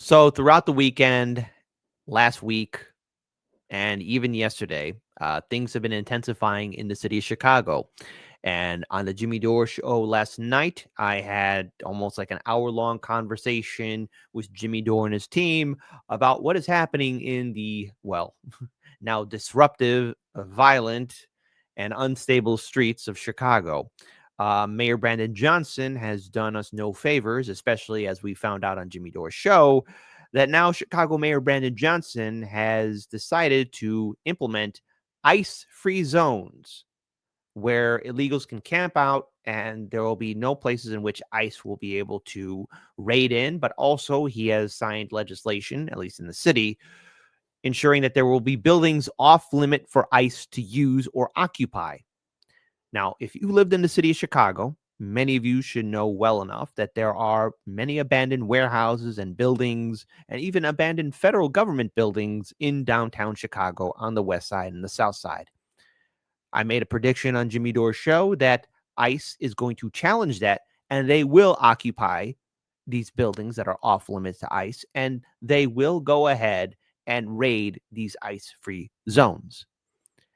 So throughout the weekend, last week, and even yesterday, things have been intensifying in the city of Chicago. And on the Jimmy Dore show last night, I had almost like an hour-long conversation with Jimmy Dore and his team about what is happening in the, well, now disruptive, violent, and unstable streets of Chicago. Mayor Brandon Johnson has done us no favors, especially as we found out on Jimmy Dore's show that now Chicago Mayor Brandon Johnson has decided to implement ice-free zones where illegals can camp out and there will be no places in which ICE will be able to raid in. But also, he has signed legislation, at least in the city, ensuring that there will be buildings off limit for ICE to use or occupy. Now, if you lived in the city of Chicago, many of you should know well enough that there are many abandoned warehouses and buildings and even abandoned federal government buildings in downtown Chicago on the west side and the south side. I made a prediction on Jimmy Dore's show that ICE is going to challenge that and they will occupy these buildings that are off limits to ICE and they will go ahead and raid these ICE-free zones.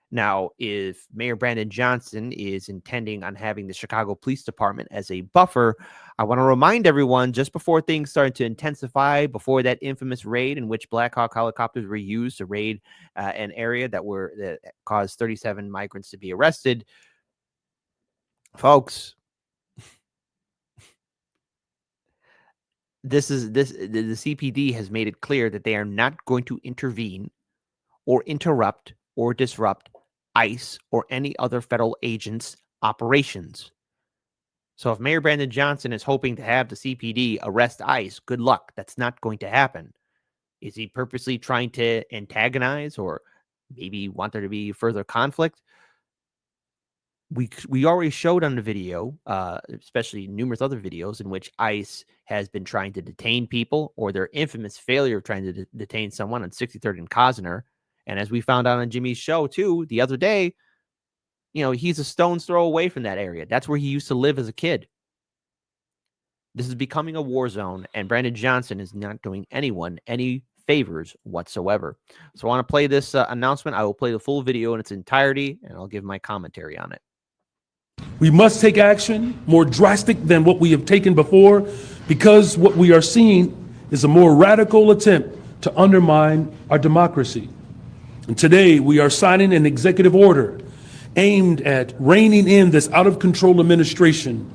Now, if Mayor Brandon Johnson is intending on having the Chicago Police Department as a buffer, I want to remind everyone just before things started to intensify, before that infamous raid in which Black Hawk helicopters were used to raid an area that caused 37 migrants to be arrested, folks. The CPD has made it clear that they are not going to intervene or interrupt or disrupt ICE or any other federal agents' operations. So if Mayor Brandon Johnson is hoping to have the CPD arrest ICE, good luck. That's not going to happen. Is he purposely trying to antagonize or maybe want there to be further conflict? We already showed on the video, especially numerous other videos in which ICE has been trying to detain people or their infamous failure of trying to detain someone on 63rd and Cosner. And as we found out on Jimmy's show, too, the other day, he's a stone's throw away from that area. That's where he used to live as a kid. This is becoming a war zone, and Brandon Johnson is not doing anyone any favors whatsoever. So I want to play this announcement. I will play the full video in its entirety, and I'll give my commentary on it. We must take action more drastic than what we have taken before, because what we are seeing is a more radical attempt to undermine our democracy. And today we are signing an executive order aimed at reining in this out-of-control administration.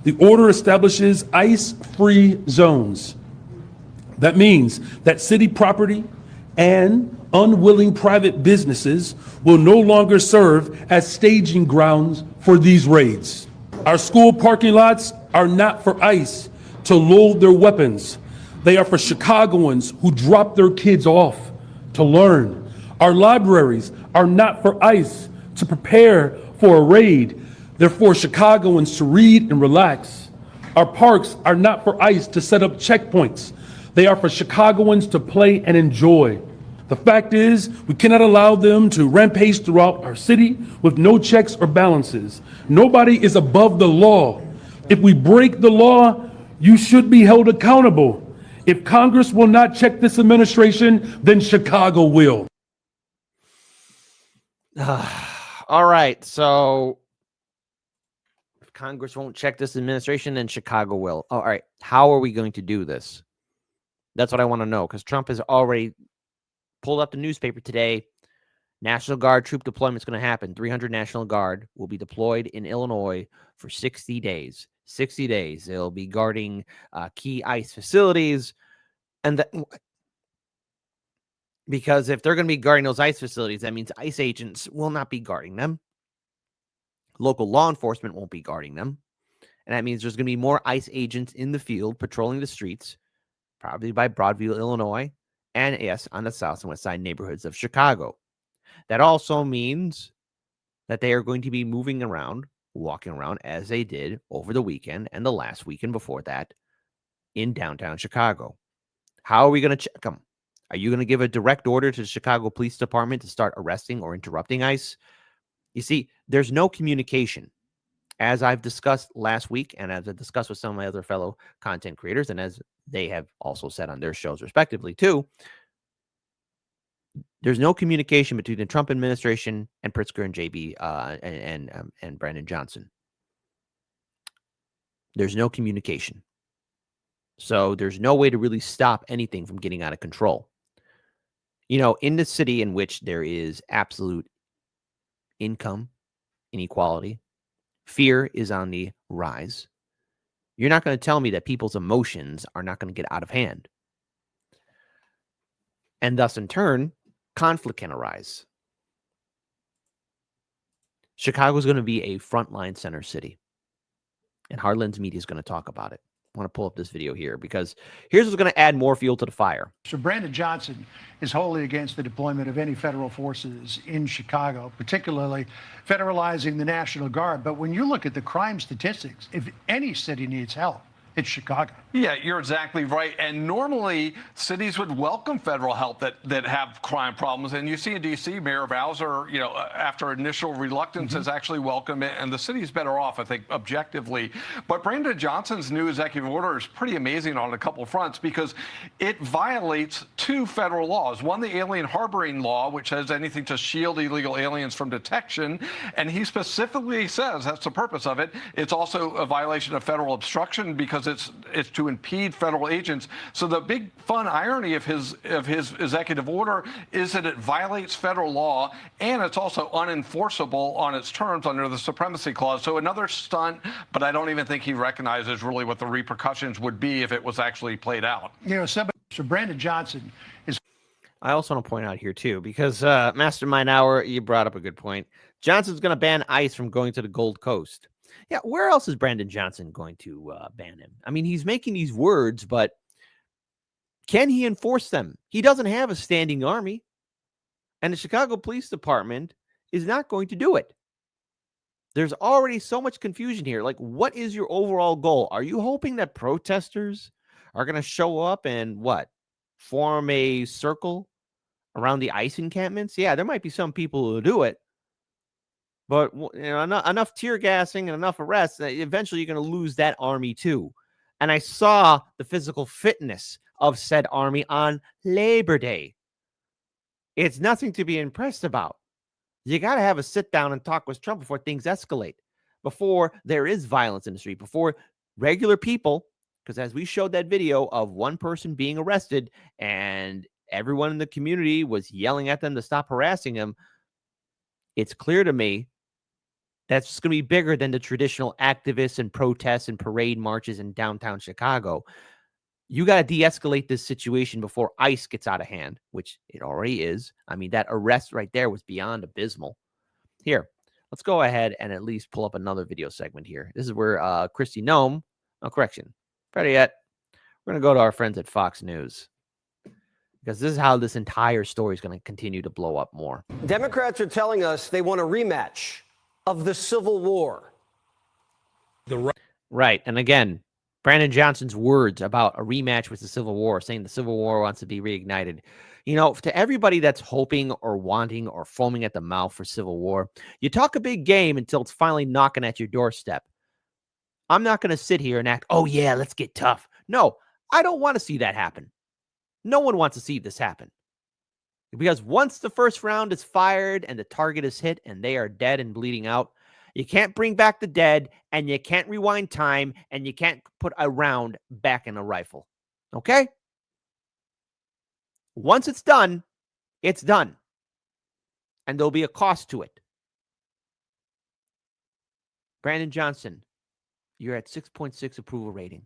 The order establishes ICE-free zones. That means that city property and unwilling private businesses will no longer serve as staging grounds for these raids. Our school parking lots are not for ICE to load their weapons. They are for Chicagoans who drop their kids off to learn. Our libraries are not for ICE to prepare for a raid. They're for Chicagoans to read and relax. Our parks are not for ICE to set up checkpoints. They are for Chicagoans to play and enjoy. The fact is, we cannot allow them to rampage throughout our city with no checks or balances. Nobody is above the law. If we break the law, you should be held accountable. If Congress will not check this administration, then Chicago will. All right, so if Congress won't check this administration, then Chicago will. All right, how are we going to do this? That's what I want to know, because Trump has already pulled up the newspaper today. National Guard troop deployment is going to happen. 300 National Guard will be deployed in Illinois for 60 days. 60 days. They'll be guarding key ICE facilities. And because if they're going to be guarding those ICE facilities, that means ICE agents will not be guarding them. Local law enforcement won't be guarding them. And that means there's going to be more ICE agents in the field patrolling the streets, probably by Broadview, Illinois, and yes, on the south and west side neighborhoods of Chicago. That also means that they are going to be moving around, walking around as they did over the weekend and the last weekend before that in downtown Chicago. How are we going to check them? Are you going to give a direct order to the Chicago Police Department to start arresting or interrupting ICE? You see, there's no communication. As I've discussed last week, and as I discussed with some of my other fellow content creators, and as they have also said on their shows respectively too, there's no communication between the Trump administration and Pritzker and JB and Brandon Johnson. There's no communication. So there's no way to really stop anything from getting out of control. You know, in the city in which there is absolute income inequality, fear is on the rise, you're not going to tell me that people's emotions are not going to get out of hand. And thus, in turn, conflict can arise. Chicago is going to be a frontline center city. And Harlan's media is going to talk about it. I want to pull up this video here because here's what's going to add more fuel to the fire. So Brandon Johnson is wholly against the deployment of any federal forces in Chicago, particularly federalizing the National Guard. But when you look at the crime statistics, if any city needs help, it's Chicago. Yeah, you're exactly right. And normally cities would welcome federal help that have crime problems. And you see in D.C., Mayor Bowser, you know, after initial reluctance, has actually welcomed it. And the city's better off, I think, objectively. But Brandon Johnson's new executive order is pretty amazing on a couple fronts because it violates two federal laws. One, the alien harboring law, which says anything to shield illegal aliens from detection. And he specifically says that's the purpose of it. It's also a violation of federal obstruction because it's to impede federal agents. So the big fun irony of his executive order is that it violates federal law and it's also unenforceable on its terms under the Supremacy Clause. So another stunt, but I don't even think he recognizes really what the repercussions would be if it was actually played out. You know, so Brandon Johnson is. I also want to point out here too, because Mastermind Hour, you brought up a good point. Johnson's going to ban ICE from going to the Gold Coast. Yeah, where else is Brandon Johnson going to ban him? I mean, he's making these words, but can he enforce them? He doesn't have a standing army, and the Chicago Police Department is not going to do it. There's already so much confusion here. Like, what is your overall goal? Are you hoping that protesters are going to show up and form a circle around the ICE encampments? Yeah, there might be some people who do it. But you know, enough tear gassing and enough arrests, eventually you're going to lose that army too. And I saw the physical fitness of said army on Labor Day. It's nothing to be impressed about. You got to have a sit down and talk with Trump before things escalate, before there is violence in the street, before regular people, because as we showed that video of one person being arrested and everyone in the community was yelling at them to stop harassing him, it's clear to me that's going to be bigger than the traditional activists and protests and parade marches in downtown Chicago. You got to de-escalate this situation before ICE gets out of hand, which it already is. I mean, that arrest right there was beyond abysmal. Here, let's go ahead and at least pull up another video segment here. This is where Kristi Noem, better yet, we're going to go to our friends at Fox News, because this is how this entire story is going to continue to blow up more. Democrats are telling us they want a rematch of the Civil War. Right. And again, Brandon Johnson's words about a rematch with the Civil War, saying the Civil War wants to be reignited. You know, to everybody that's hoping or wanting or foaming at the mouth for Civil War, you talk a big game until it's finally knocking at your doorstep. I'm not going to sit here and act, oh yeah, let's get tough. No, I don't want to see that happen. No one wants to see this happen. Because once the first round is fired and the target is hit and they are dead and bleeding out, you can't bring back the dead and you can't rewind time and you can't put a round back in a rifle. Okay? Once it's done, it's done. And there'll be a cost to it. Brandon Johnson, you're at 6.6 approval rating.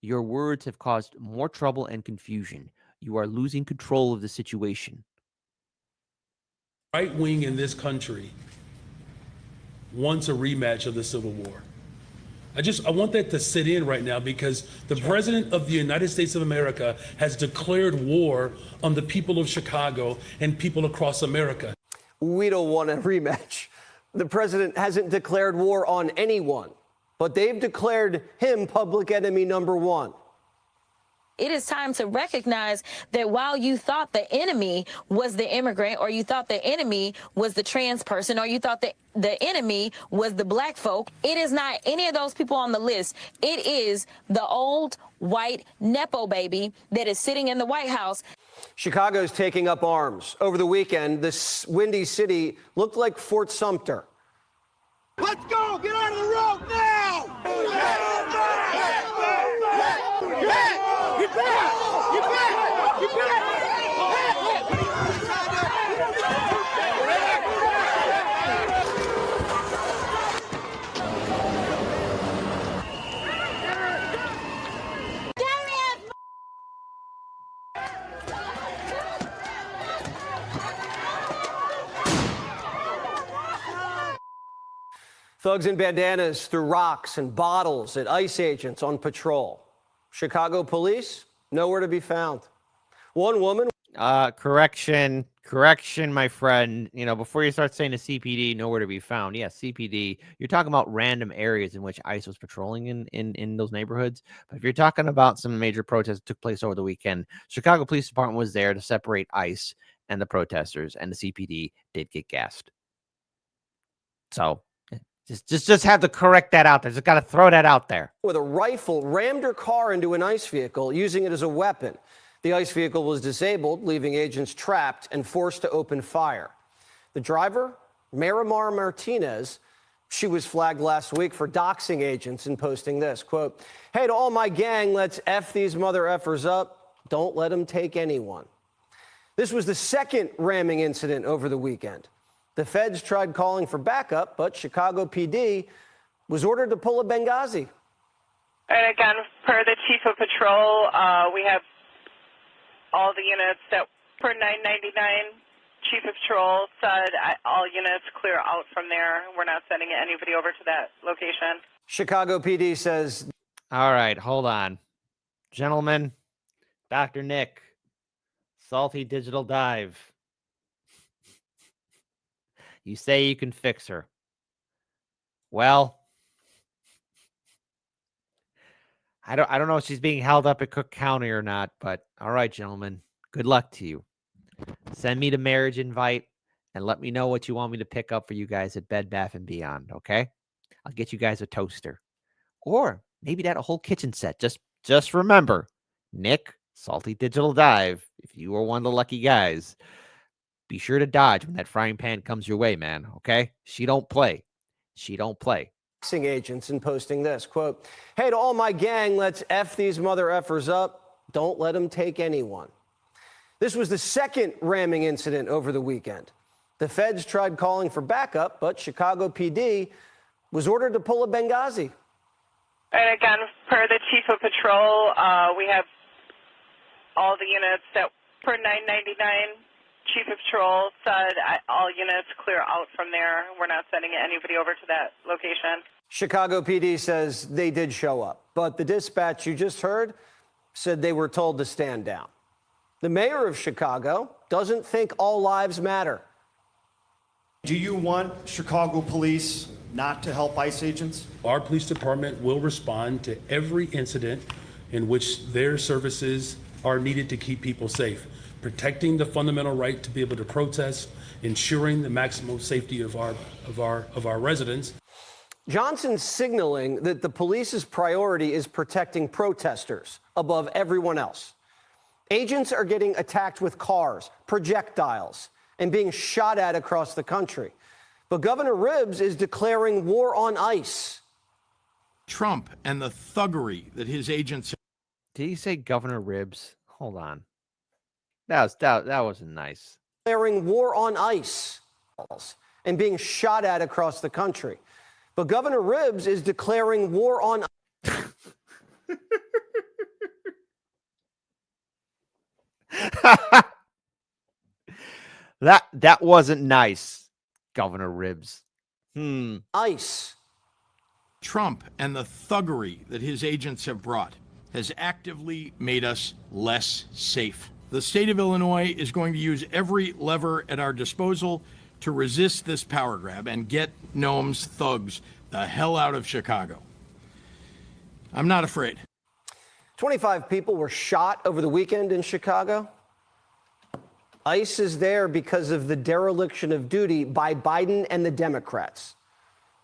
Your words have caused more trouble and confusion. You are losing control of the situation. Right wing in this country wants a rematch of the Civil War. I want that to sit in right now, because the President of the United States of America has declared war on the people of Chicago and people across America. We don't want a rematch. The president hasn't declared war on anyone, but they've declared him public enemy number one. It is time to recognize that while you thought the enemy was the immigrant, or you thought the enemy was the trans person, or you thought that the enemy was the black folk, it is not any of those people on the list. It is the old white Nepo baby that is sitting in the White House. Chicago's taking up arms. Over the weekend, this windy city looked like Fort Sumter. Let's go! Get out of the road now! Get back! Get back! Get back! Get back! Thugs in bandanas threw rocks and bottles at ICE agents on patrol. Chicago police, nowhere to be found. One woman. Correction, my friend. You know, before you start saying the CPD, nowhere to be found. Yeah, CPD. You're talking about random areas in which ICE was patrolling in those neighborhoods. But if you're talking about some major protests that took place over the weekend, Chicago Police Department was there to separate ICE and the protesters, and the CPD did get gassed. So just have to correct that out there. Just got to throw that out there. With a rifle, rammed her car into an ICE vehicle, using it as a weapon. The ICE vehicle was disabled, leaving agents trapped and forced to open fire. The driver, Miramar Martinez, she was flagged last week for doxing agents and posting this, quote, "Hey, to all my gang, let's F these mother effers up. Don't let them take anyone." This was the second ramming incident over the weekend. The feds tried calling for backup, but Chicago PD was ordered to pull a Benghazi. And again, per the chief of patrol, we have all the units that per 999, chief of patrol said all units clear out from there. We're not sending anybody over to that location. Chicago PD says. All right, hold on. Gentlemen, Dr. Nick, Salty Digital Dive. You say you can fix her. Well, I don't know if she's being held up at Cook County or not, but all right, gentlemen, good luck to you. Send me the marriage invite and let me know what you want me to pick up for you guys at Bed Bath & Beyond, okay? I'll get you guys a toaster. Or maybe that whole kitchen set. Just remember, Nick, Salty Digital Dive, if you are one of the lucky guys, be sure to dodge when that frying pan comes your way, man, okay? She don't play. Agents and posting this, quote, "Hey, to all my gang, let's F these mother effers up. Don't let them take anyone." This was the second ramming incident over the weekend. The feds tried calling for backup, but Chicago PD was ordered to pull a Benghazi. And again, per the chief of patrol, we have all the units that per 999, chief of patrol said all units clear out from there. We're not sending anybody over to that location. Chicago PD says they did show up, but the dispatch you just heard said they were told to stand down. The mayor of Chicago doesn't think all lives matter. Do you want Chicago police not to help ICE agents? Our police department will respond to every incident in which their services are needed to keep people safe, protecting the fundamental right to be able to protest, ensuring the maximum safety of our residents. Johnson's signaling that the police's priority is protecting protesters above everyone else. Agents are getting attacked with cars, projectiles, and being shot at across the country. But Governor Ribbs is declaring war on ICE. Trump and the thuggery that his agents. Did he say Governor Ribbs? Hold on. That wasn't nice. Declaring war on ICE and being shot at across the country. But Governor Ribbs is declaring war on That wasn't nice, Governor Ribbs. ICE. Trump and the thuggery that his agents have brought has actively made us less safe. The state of Illinois is going to use every lever at our disposal to resist this power grab and get Noam's thugs the hell out of Chicago. I'm not afraid. 25 people were shot over the weekend in Chicago. ICE is there because of the dereliction of duty by Biden and the Democrats.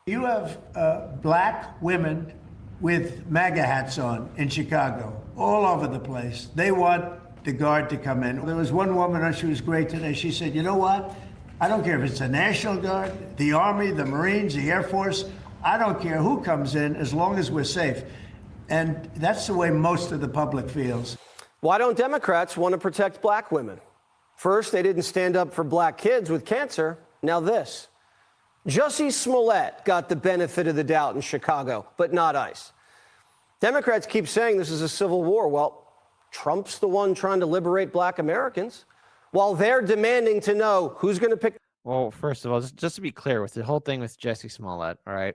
You have black women with MAGA hats on in Chicago, all over the place. They want the guard to come in. There was one woman, she was great today. She said, you know what? I don't care if it's the National Guard, the Army, the Marines, the Air Force. I don't care who comes in as long as we're safe. And that's the way most of the public feels. Why don't Democrats want to protect black women? First, they didn't stand up for black kids with cancer. Now this. Jussie Smollett got the benefit of the doubt in Chicago, but not ICE. Democrats keep saying this is a civil war. Well, Trump's the one trying to liberate black Americans, while they're demanding to know who's going to pick. Well, first of all, just to be clear with the whole thing with Jussie Smollett, all right?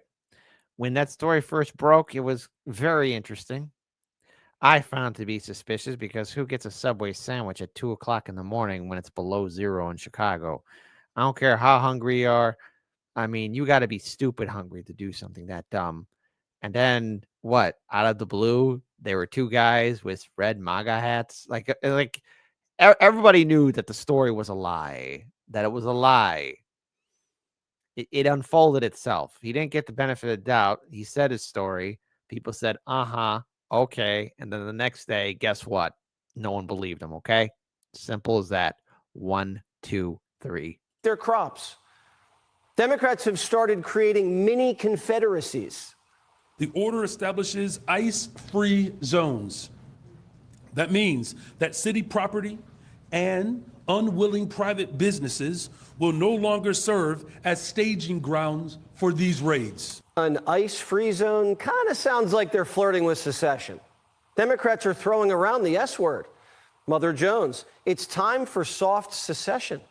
When that story first broke, it was very interesting. I found it to be suspicious because who gets a Subway sandwich at 2 o'clock in the morning when it's below zero in Chicago? I don't care how hungry you are. I mean, you got to be stupid hungry to do something that dumb. And then what? Out of the blue, there were two guys with red MAGA hats. Like everybody knew that the story was a lie, that it was a lie. It unfolded itself. He didn't get the benefit of the doubt. He said his story. People said, okay. And then the next day, guess what? No one believed him, okay? Simple as that. 1, 2, 3. Their crops. Democrats have started creating mini confederacies. The order establishes ICE-free zones. That means that city property and unwilling private businesses will no longer serve as staging grounds for these raids. An ICE-free zone kind of sounds like they're flirting with secession. Democrats are throwing around the S word. Mother Jones, it's time for soft secession.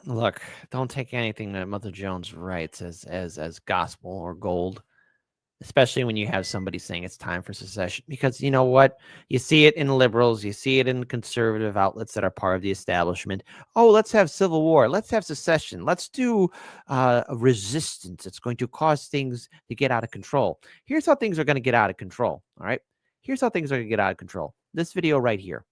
Look, don't take anything that Mother Jones writes as gospel or gold, especially when you have somebody saying it's time for secession. Because you know what? You see it in liberals. You see it in conservative outlets that are part of the establishment. Oh, let's have civil war. Let's have secession. Let's do a resistance. It's going to cause things to get out of control. Here's how things are going to get out of control. All right? Here's how things are going to get out of control. This video right here.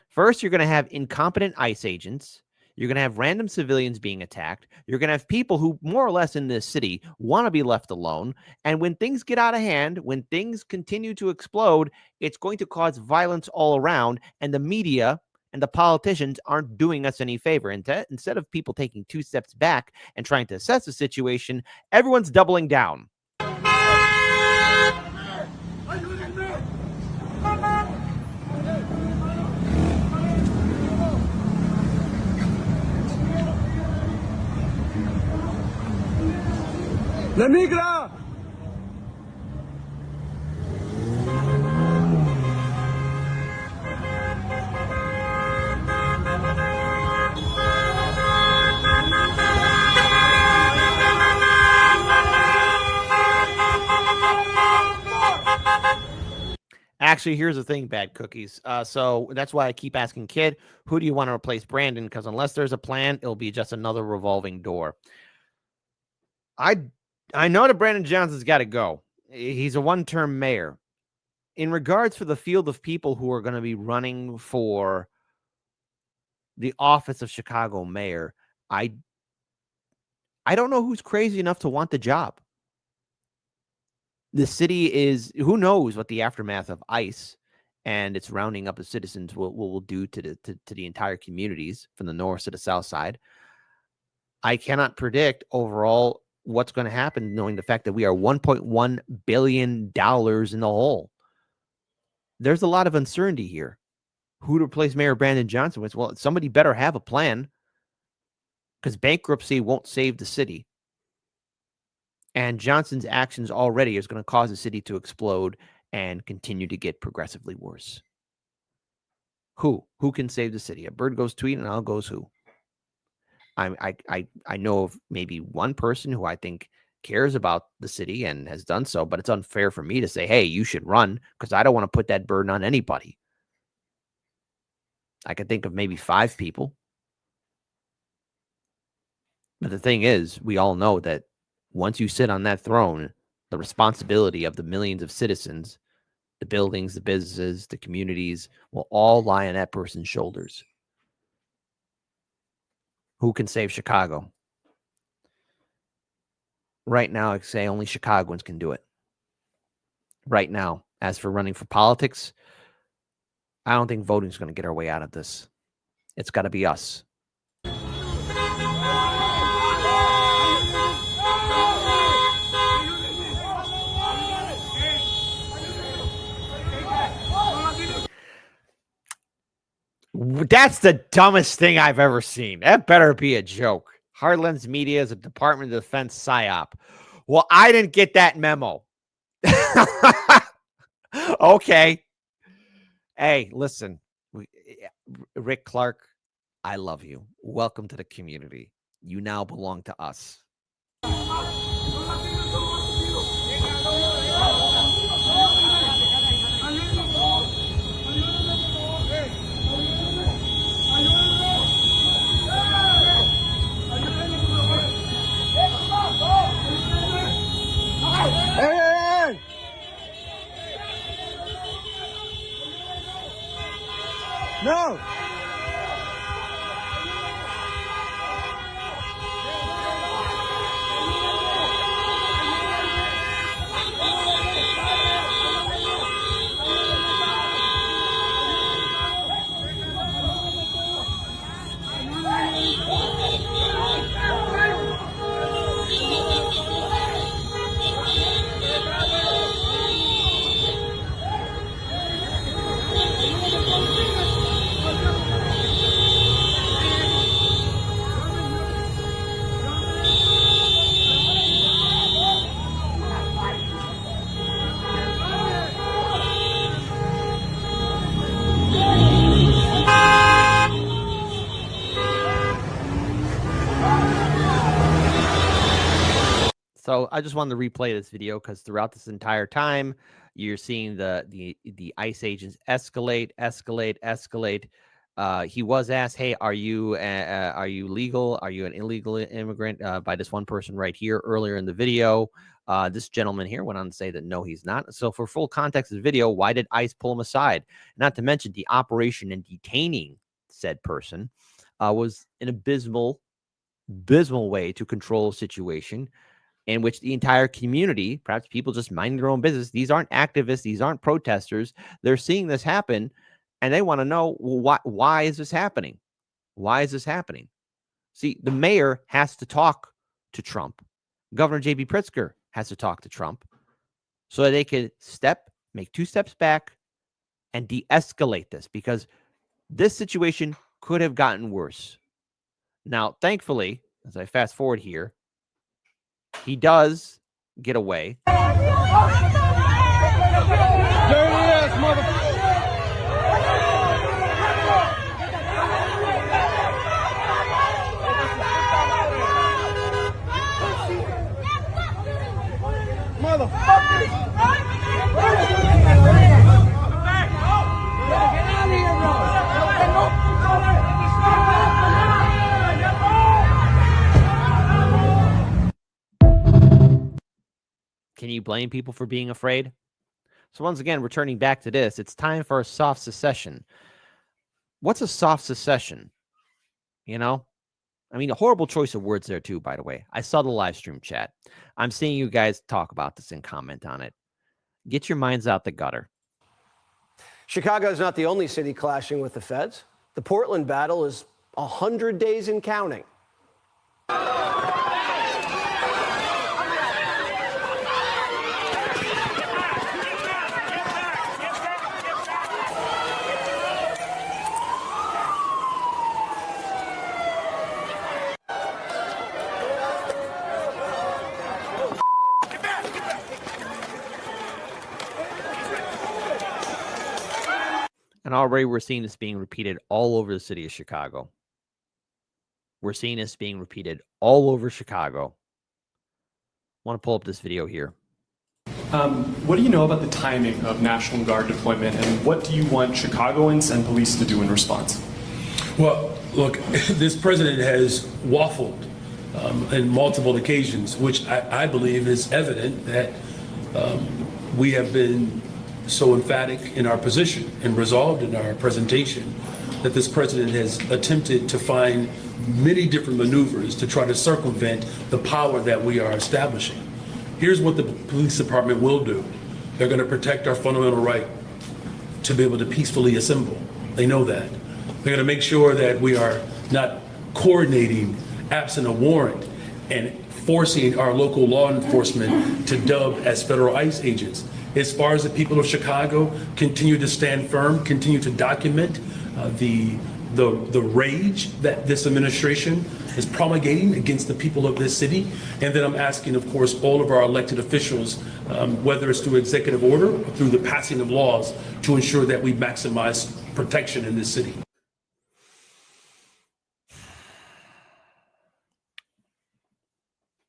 First, you're going to have incompetent ICE agents. You're going to have random civilians being attacked. You're going to have people who, more or less in this city, want to be left alone. And when things get out of hand, when things continue to explode, it's going to cause violence all around. And the media and the politicians aren't doing us any favor. Instead of people taking 2 steps back and trying to assess the situation, everyone's doubling down. ¡La migra! Actually, here's the thing, Bad Cookies. So that's why I keep asking Kid, who do you want to replace Brandon? Because unless there's a plan, it'll be just another revolving door. I know that Brandon Johnson's got to go. He's a one-term mayor. In regards for the field of people who are going to be running for the office of Chicago mayor, I don't know who's crazy enough to want the job. The city is, who knows what the aftermath of ICE and its rounding up of citizens will do to the entire communities from the north to the south side. I cannot predict overall what's going to happen, knowing the fact that we are $1.1 billion in the hole. There's a lot of uncertainty here. Who to replace Mayor Brandon Johnson with? Well, somebody better have a plan, because bankruptcy won't save the city. And Johnson's actions already is going to cause the city to explode and continue to get progressively worse. Who can save the city? A bird goes tweet and out goes who? I know of maybe one person who I think cares about the city and has done so, but it's unfair for me to say, hey, you should run, because I don't want to put that burden on anybody. I can think of maybe 5 people. But the thing is, we all know that once you sit on that throne, the responsibility of the millions of citizens, the buildings, the businesses, the communities will all lie on that person's shoulders. Who can save Chicago? Right now, I say only Chicagoans can do it. Right now. As for running for politics, I don't think voting is going to get our way out of this. It's got to be us. That's the dumbest thing I've ever seen. That better be a joke. Heartland's Media is a Department of Defense psyop. Well, I didn't get that memo. Okay. Hey, listen, Rick Clark, I love you. Welcome to the community. You now belong to us. Hey! No! So I just wanted to replay this video because throughout this entire time, you're seeing the ICE agents escalate. He was asked, "Hey, are you legal? Are you an illegal immigrant?" By this one person right here earlier in the video. This gentleman here went on to say that no, he's not. So for full context of the video, why did ICE pull him aside? Not to mention the operation in detaining said person was an abysmal way to control a situation in which the entire community, perhaps people just minding their own business, these aren't activists, these aren't protesters, they're seeing this happen, and they want to know, well, why is this happening? Why is this happening? See, the mayor has to talk to Trump. Governor J.B. Pritzker has to talk to Trump so that they could make 2 steps back and de-escalate this, because this situation could have gotten worse. Now, thankfully, as I fast forward here, he does get away. Dirty ass motherfucker! Can you blame people for being afraid? So once again, returning back to this, it's time for a soft secession. What's a soft secession? You know? I mean, a horrible choice of words there too, by the way. I saw the live stream chat. I'm seeing you guys talk about this and comment on it. Get your minds out the gutter. Chicago is not the only city clashing with the feds. The Portland battle is 100 days and counting. And already we're seeing this being repeated all over the city of Chicago. We're seeing this being repeated all over Chicago. I want to pull up this video here. What do you know about the timing of National Guard deployment, and what do you want Chicagoans and police to do in response? Well, look, this president has waffled in multiple occasions, which I believe is evident that we have been so emphatic in our position and resolved in our presentation that this president has attempted to find many different maneuvers to try to circumvent the power that we are establishing. Here's what the police department will do. They're going to protect our fundamental right to be able to peacefully assemble. They know that. They're going to make sure that we are not coordinating absent a warrant and forcing our local law enforcement to dub as federal ICE agents. As far as the people of Chicago continue to stand firm, continue to document the rage that this administration is promulgating against the people of this city. And then I'm asking, of course, all of our elected officials, whether it's through executive order or through the passing of laws, to ensure that we maximize protection in this city.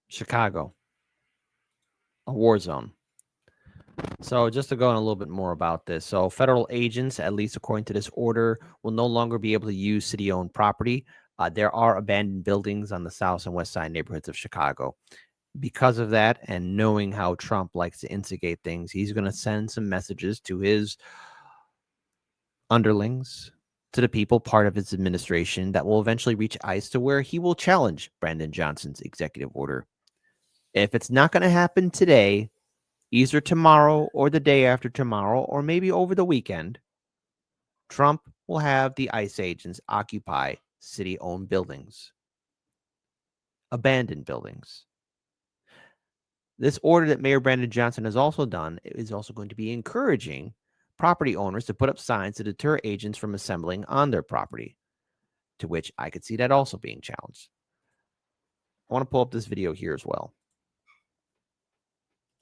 Chicago, a war zone. So just to go on a little bit more about this. So federal agents, at least according to this order, will no longer be able to use city-owned property. There are abandoned buildings on the south and west side neighborhoods of Chicago. Because of that, and knowing how Trump likes to instigate things, he's going to send some messages to his underlings, to the people, part of his administration, that will eventually reach ICE to where he will challenge Brandon Johnson's executive order. If it's not going to happen today, either tomorrow or the day after tomorrow, or maybe over the weekend, Trump will have the ICE agents occupy city-owned buildings, abandoned buildings. This order that Mayor Brandon Johnson has also done is also going to be encouraging property owners to put up signs to deter agents from assembling on their property, to which I could see that also being challenged. I want to pull up this video here as well.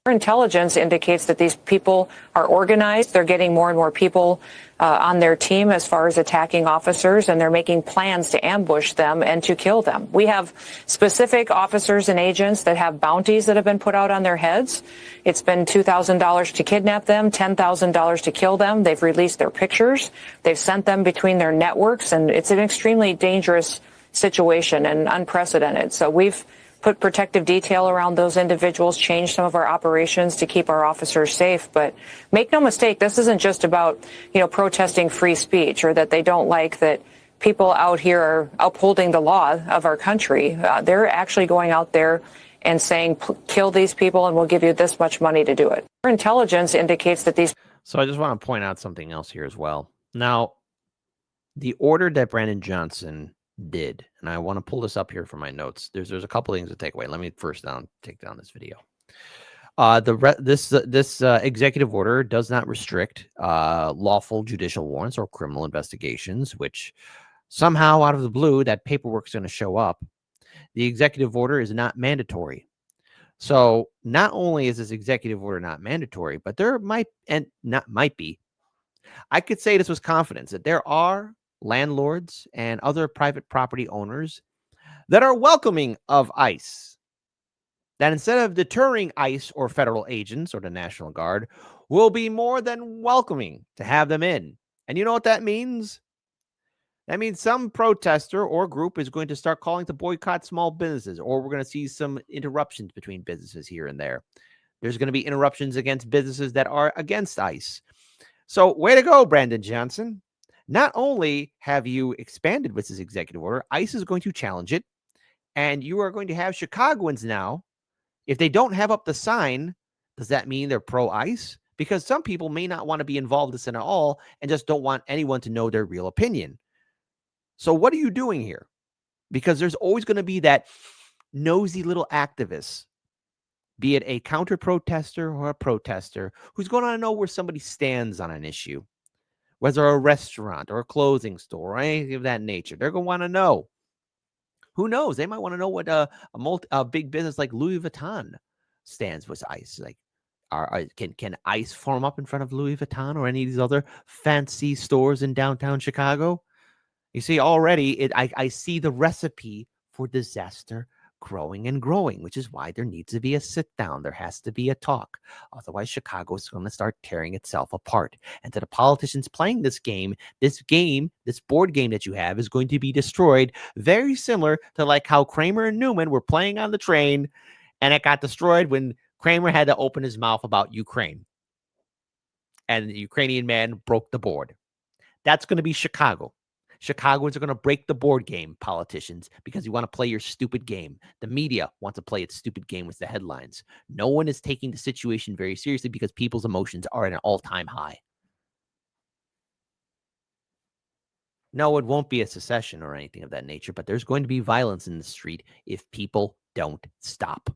Intelligence indicates that these people are organized. They're getting more and more people on their team as far as attacking officers, and they're making plans to ambush them and to kill them. We have specific officers and agents that have bounties that have been put out on their heads. It's been $2,000 to kidnap them, $10,000 to kill them. They've released their pictures. They've sent them between their networks, and it's an extremely dangerous situation and unprecedented. So we've put protective detail around those individuals, change some of our operations to keep our officers safe. But make no mistake, this isn't just about, protesting free speech or that they don't like that people out here are upholding the law of our country. They're actually going out there and saying, kill these people and we'll give you this much money to do it. Our intelligence indicates that these. So I just want to point out something else here as well. Now, the order that Brandon Johnson did, and I want to pull this up here for my notes. There's a couple things to take away. Let me first take down this video. This executive order does not restrict lawful judicial warrants or criminal investigations, which somehow out of the blue that paperwork is going to show up. The executive order is not mandatory. So not only is this executive order not mandatory, but there might be. I could say this with confidence that there are landlords and other private property owners that are welcoming of ICE, that instead of deterring ICE or federal agents or the National Guard, will be more than welcoming to have them in. And you know what that means? That means some protester or group is going to start calling to boycott small businesses, or we're going to see some interruptions between businesses here and there. There's going to be interruptions against businesses that are against ICE. So way to go, Brandon Johnson. Not only have you expanded with this executive order, ICE is going to challenge it, and you are going to have Chicagoans now. If they don't have up the sign, does that mean they're pro-ICE? Because some people may not want to be involved in this at all and just don't want anyone to know their real opinion. So what are you doing here? Because there's always going to be that nosy little activist, be it a counter-protester or a protester, who's going to know where somebody stands on an issue. Whether a restaurant or a clothing store or anything of that nature, they're going to want to know. Who knows? They might want to know what a big business like Louis Vuitton stands with ICE. Like, can ICE form up in front of Louis Vuitton or any of these other fancy stores in downtown Chicago? You see, already I see the recipe for disaster growing and growing, which is why there needs to be a sit down. There has to be a talk. Otherwise, Chicago is going to start tearing itself apart. And to the politicians playing this board game that you have is going to be destroyed, very similar to like how Kramer and Newman were playing on the train, and it got destroyed when Kramer had to open his mouth about Ukraine. And the Ukrainian man broke the board. That's going to be Chicago. Chicagoans are going to break the board game, politicians, because you want to play your stupid game. The media wants to play its stupid game with the headlines. No one is taking the situation very seriously because people's emotions are at an all-time high. No, it won't be a secession or anything of that nature, but there's going to be violence in the street if people don't stop.